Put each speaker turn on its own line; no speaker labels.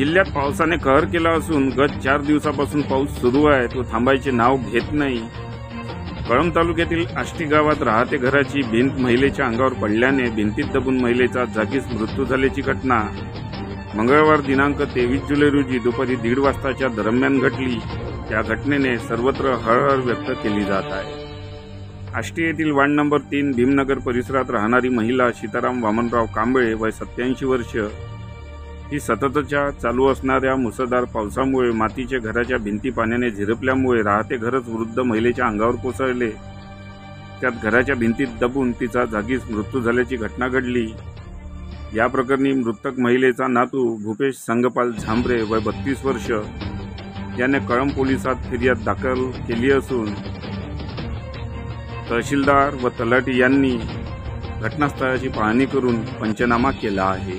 जिल्ह्यात पावसाने कहर केला असून गत 4 दिवसापासून पाऊस सुरू आहे, तो थांबायचे नाव घेत नाही। कळंब तालुक्यातील आष्टी गावात राहते घराची भिंत महिलेच्या अंगावर पडल्याने भिंतीत दबून महिलेचा जागीच मृत्यू झाल्याची घटना मंगळवार दिनांक 23 जुलै रोजी दुपारी 1:30 वाजताच्या दरम्यान घडली। या घटनेने सर्वत्र हळहळ व्यक्त केली जात आहे। आष्टी येथील वार्ड नंबर 3 भीमनगर परिसरात राहणारी महिला सीताराम वामनराव कांबळे वय 87 वर्ष ही सततच्या चालू असणाऱ्या मुसळधार पावसामुळे मातीच्या घराच्या भिंती पाण्याने झिरपल्यामुळे राहते घरच वृद्ध महिलेच्या अंगावर कोसळले। त्यात घराच्या भिंतीत दबून तिचा जागीच मृत्यू झाल्याची घटना घडली। या प्रकरणी मृतक महिलेचा नातू भूपेश संगपाल झांबरे वय 32 वर्ष याने कळंब पोलिसात फिर्याद दाखल केली असून तहसीलदार व तलाठी यांनी घटनास्थळाची पाहणी करून पंचनामा केला आहे।